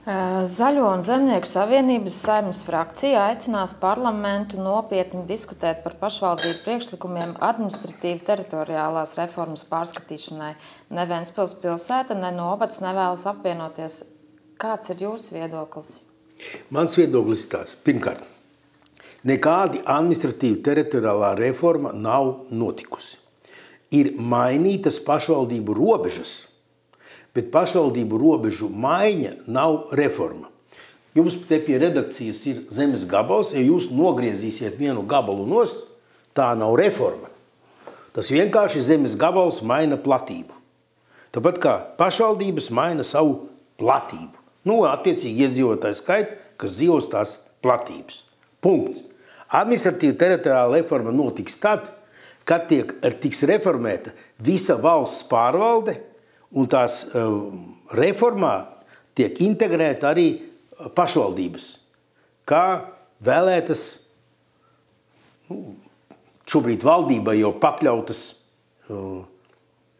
Zaļo un Zemnieku savienības Saeimas frakcija aicinās parlamentu nopietni diskutēt par pašvaldību priekšlikumiem administratīvi teritoriālās reformas pārskatīšanai. Ne Ventspils pilsēta, ne novads nevēlas apvienoties. Kāds ir jūsu viedoklis? Mans viedoklis ir tāds. Pirmkārt, nekāda administratīva teritoriālā reforma nav notikusi. Ir mainītas pašvaldību robežas, bet pašvaldību robežu maiņa nav reforma. Jums te pie redakcijas ir zemes gabals, ja jūs nogriezīsiet vienu gabalu nost, tā nav reforma. Tas vienkārši zemes gabals maina platību. Tāpat kā pašvaldības maina savu platību. Attiecīgi iedzīvotāju skaitu, kas dzīvos tās platības. Punkts. Administratīva teritoriāla reforma notiks tad, kad tiks reformēta visa valsts pārvalde, un tās reformā tiek integrēta arī pašvaldības, kā vēlētas, šobrīd valdībai jau pakļautas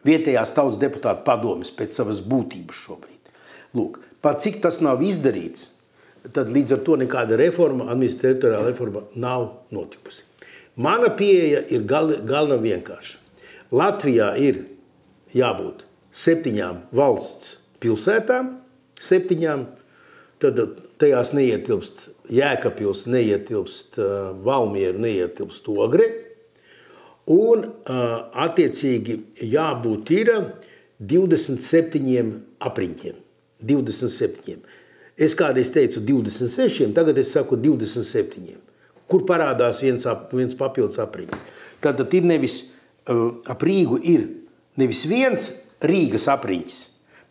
vietējās tautas deputātu padomes pēc savas būtības šobrīd. Lūk, pat cik tas nav izdarīts, tad līdz ar to nekāda reforma, administratīvā reforma nav notikusi. Mana pieeja ir galva vienkārša. Latvijā ir jābūt 7 valsts pilsētām, 7, tad tajās neietilpst Jēkabpils, neietilpst Valmiera, neietilpst Ogre, un attiecīgi jābūt ir 27 apriņķiem. 27. Es kādreiz teicu 26, tagad es saku 27, kur parādās viens papildus apriņķis. Tātad ir nevis ap Rīgu ir nevis viens Rīgas apriņķis,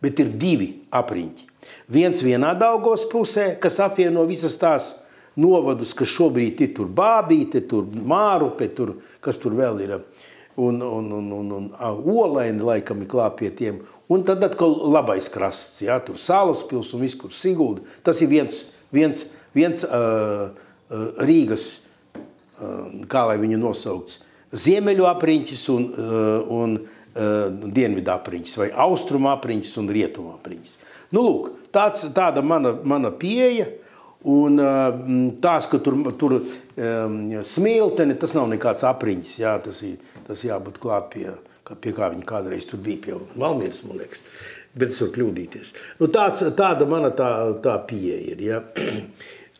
bet ir 2 apriņķi. Viens vienā Daugavas pusē, kas apvieno visas tās novadus, kas šobrīd ir tur Bābīte, tur Mārupe, kas tur vēl ir, un Olaini laikam ir klāt pie tiem. Un tad atkal labais krasts, jā, tur Salaspils un viss, kur Sigulda. Tas ir viens Rīgas, kā lai viņu nosaukts, ziemeļu apriņķis un dienvidu apriņķis, vai austrumu apriņķis un rietumu apriņķis. Lūk, tāda mana pieeja, un tās, ka tur Smilteni, tas nav nekāds apriņķis, jā, tas jābūt klāt pie kā viņi kādreiz tur bija, pie Valmieras, man liekas, bet es varu kļūdīties. Tāda mana tā pieeja ir, jā.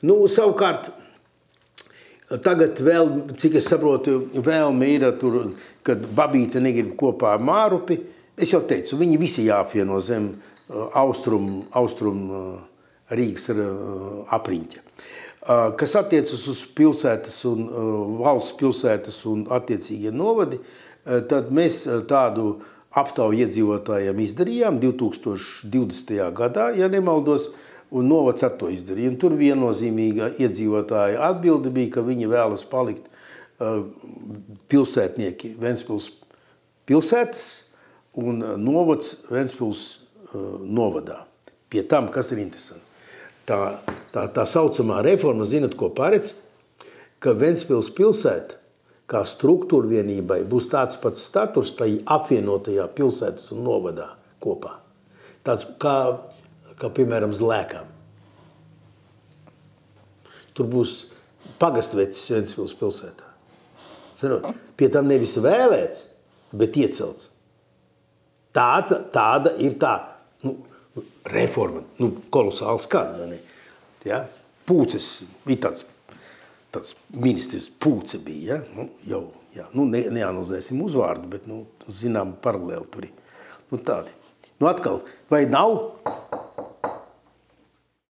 Savukārt, tagad vēl, cik es saprotu, vēlme ir tur, kad Babīte negrib kopā ar Mārupi. Es jau teicu, viņi visi jāapvieno zem austrum Rīgas apriņķa. Kas attiecas uz pilsētas un valsts pilsētas un attiecīgie novadi, tad mēs tādu aptauju iedzīvotājiem izdarījām 2020. gadā, ja nemaldos, un novads ar to izdarīja. Un tur viennozīmīga iedzīvotāja atbilde bija, ka viņi vēlas palikt pilsētnieki Ventspils pilsētas un novads Ventspils novadā. Pie tam, kas ir interesanti. Tā saucamā reforma, zinat, ko paredz? Ka Ventspils pilsēta, kā struktūra vienībai, būs tāds pats status tai apvienotajā pilsētas un novadā kopā. Tāds kā piemēram Zlēkām. Tur būs pagastvecis Ventspils pilsētā. Pie tam nevis vēlēts, bet iecelts. Tāda ir tā reforma, kolosāls kāda. Ja? Pūces bija tāds ministrs Pūce bija. Ja? Neanalizēsim uzvārdu, bet zinām paralēli tur ir. Tādi. Atkal, vai nav